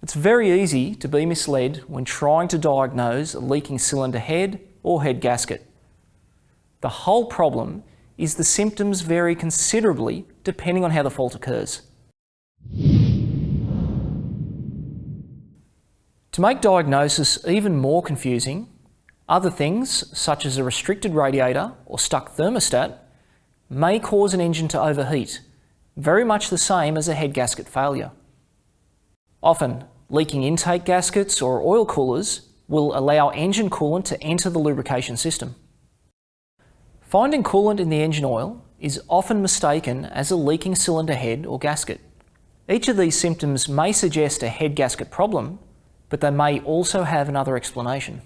It's very easy to be misled when trying to diagnose a leaking cylinder head or head gasket. The whole problem is the symptoms vary considerably depending on how the fault occurs. To make diagnosis even more confusing, other things such as a restricted radiator or stuck thermostat may cause an engine to overheat, very much the same as a head gasket failure. Often, leaking intake gaskets or oil coolers will allow engine coolant to enter the lubrication system. Finding coolant in the engine oil is often mistaken as a leaking cylinder head or gasket. Each of these symptoms may suggest a head gasket problem, but they may also have another explanation.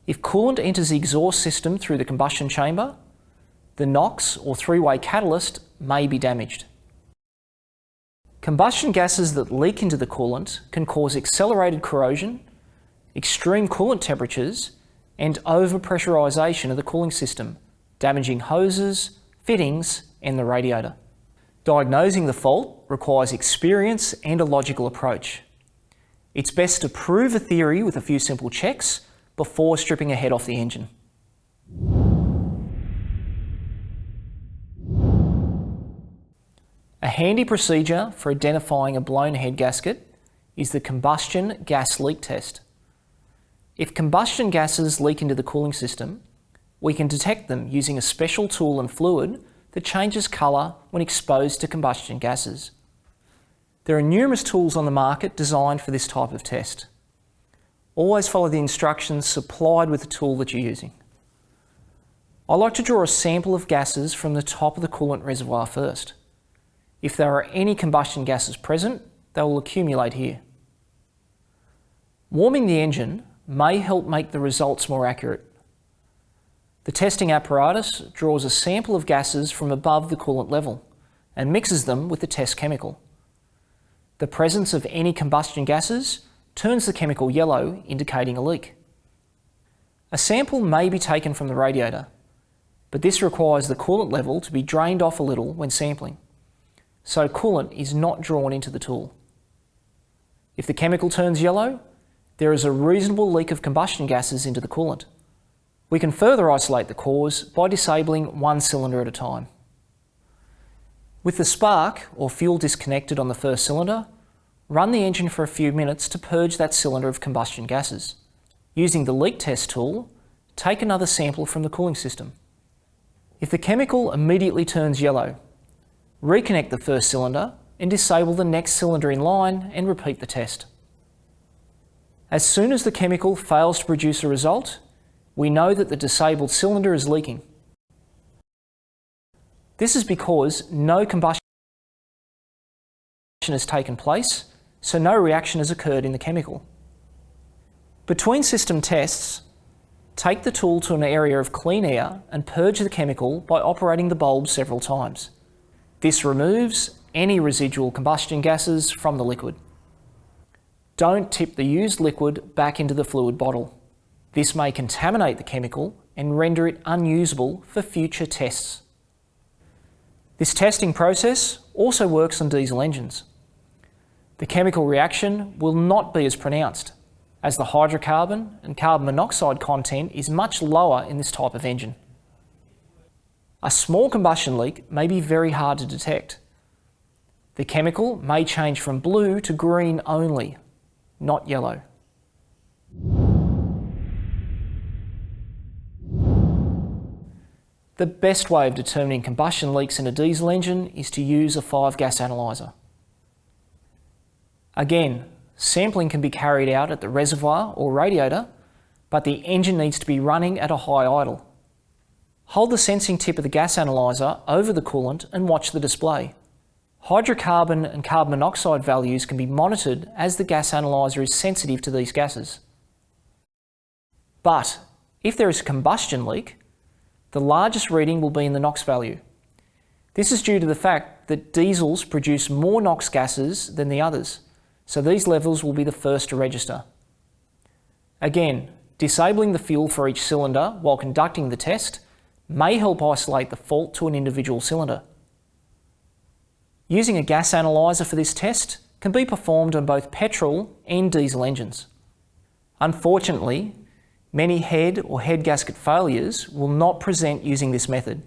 If coolant enters the exhaust system through the combustion chamber, the NOx or three-way catalyst may be damaged. Combustion gases that leak into the coolant can cause accelerated corrosion, extreme coolant temperatures, and overpressurization of the cooling system, damaging hoses, fittings, and the radiator. Diagnosing the fault requires experience and a logical approach. It's best to prove a theory with a few simple checks before stripping a head off the engine. A handy procedure for identifying a blown head gasket is the combustion gas leak test. If combustion gases leak into the cooling system, we can detect them using a special tool and fluid that changes colour when exposed to combustion gases. There are numerous tools on the market designed for this type of test. Always follow the instructions supplied with the tool that you're using. I like to draw a sample of gases from the top of the coolant reservoir first. If there are any combustion gases present, they will accumulate here. Warming the engine may help make the results more accurate. The testing apparatus draws a sample of gases from above the coolant level and mixes them with the test chemical. The presence of any combustion gases turns the chemical yellow, indicating a leak. A sample may be taken from the radiator, but this requires the coolant level to be drained off a little when sampling, so coolant is not drawn into the tool. If the chemical turns yellow, there is a reasonable leak of combustion gases into the coolant. We can further isolate the cause by disabling one cylinder at a time. With the spark or fuel disconnected on the first cylinder, run the engine for a few minutes to purge that cylinder of combustion gases. Using the leak test tool, take another sample from the cooling system. If the chemical immediately turns yellow, reconnect the first cylinder and disable the next cylinder in line and repeat the test. As soon as the chemical fails to produce a result, we know that the disabled cylinder is leaking. This is because no combustion has taken place, so no reaction has occurred in the chemical. Between system tests, take the tool to an area of clean air and purge the chemical by operating the bulb several times. This removes any residual combustion gases from the liquid. Don't tip the used liquid back into the fluid bottle. This may contaminate the chemical and render it unusable for future tests. This testing process also works on diesel engines. The chemical reaction will not be as pronounced, as the hydrocarbon and carbon monoxide content is much lower in this type of engine. A small combustion leak may be very hard to detect. The chemical may change from blue to green only, not yellow. The best way of determining combustion leaks in a diesel engine is to use a 5-gas analyzer. Again, sampling can be carried out at the reservoir or radiator, but the engine needs to be running at a high idle. Hold the sensing tip of the gas analyzer over the coolant and watch the display. Hydrocarbon and carbon monoxide values can be monitored as the gas analyzer is sensitive to these gases. But if there is a combustion leak, the largest reading will be in the NOx value. This is due to the fact that diesels produce more NOx gases than the others, so these levels will be the first to register. Again, disabling the fuel for each cylinder while conducting the test may help isolate the fault to an individual cylinder. Using a gas analyzer for this test can be performed on both petrol and diesel engines. Unfortunately, many head or head gasket failures will not present using this method.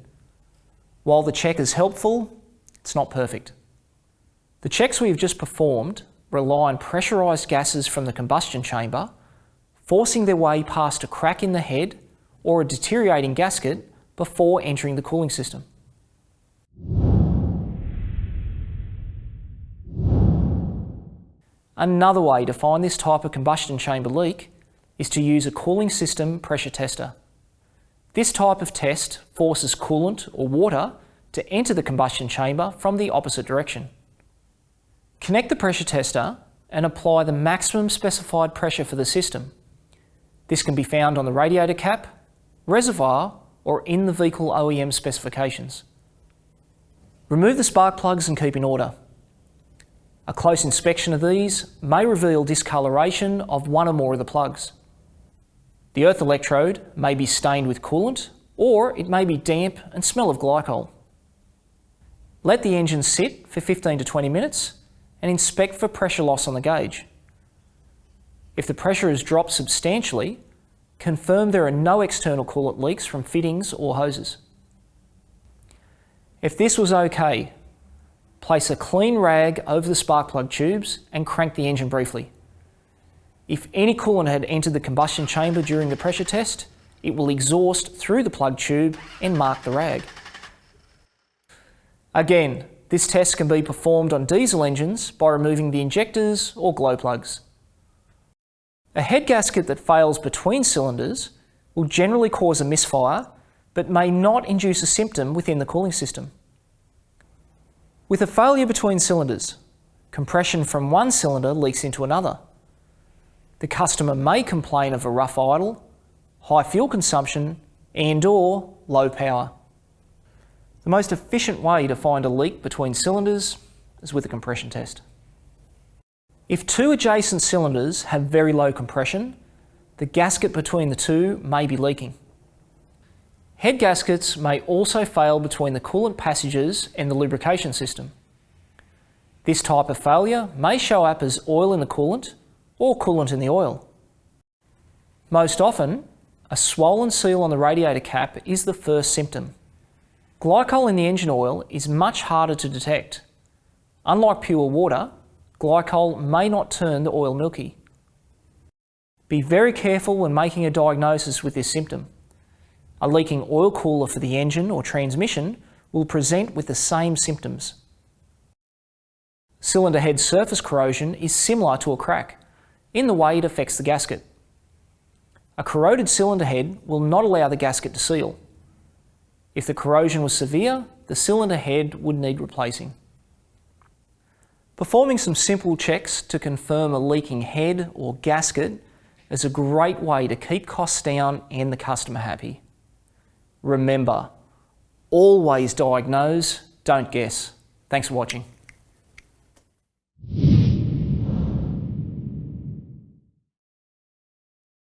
While the check is helpful, it's not perfect. The checks we have just performed rely on pressurised gases from the combustion chamber, forcing their way past a crack in the head or a deteriorating gasket before entering the cooling system. Another way to find this type of combustion chamber leak is to use a cooling system pressure tester. This type of test forces coolant or water to enter the combustion chamber from the opposite direction. Connect the pressure tester and apply the maximum specified pressure for the system. This can be found on the radiator cap, reservoir, or in the vehicle OEM specifications. Remove the spark plugs and keep in order. A close inspection of these may reveal discoloration of one or more of the plugs. The earth electrode may be stained with coolant, or it may be damp and smell of glycol. Let the engine sit for 15 to 20 minutes and inspect for pressure loss on the gauge. If the pressure has dropped substantially, confirm there are no external coolant leaks from fittings or hoses. If this was okay, place a clean rag over the spark plug tubes and crank the engine briefly. If any coolant had entered the combustion chamber during the pressure test, it will exhaust through the plug tube and mark the rag. Again, this test can be performed on diesel engines by removing the injectors or glow plugs. A head gasket that fails between cylinders will generally cause a misfire, but may not induce a symptom within the cooling system. With a failure between cylinders, compression from one cylinder leaks into another. The customer may complain of a rough idle, high fuel consumption, and/or low power. The most efficient way to find a leak between cylinders is with a compression test. If two adjacent cylinders have very low compression, the gasket between the two may be leaking. Head gaskets may also fail between the coolant passages and the lubrication system. This type of failure may show up as oil in the coolant or coolant in the oil. Most often, a swollen seal on the radiator cap is the first symptom. Glycol in the engine oil is much harder to detect. Unlike pure water, glycol may not turn the oil milky. Be very careful when making a diagnosis with this symptom. A leaking oil cooler for the engine or transmission will present with the same symptoms. Cylinder head surface corrosion is similar to a crack in the way it affects the gasket. A corroded cylinder head will not allow the gasket to seal. If the corrosion was severe, the cylinder head would need replacing. Performing some simple checks to confirm a leaking head or gasket is a great way to keep costs down and the customer happy. Remember, always diagnose, don't guess. Thanks for watching.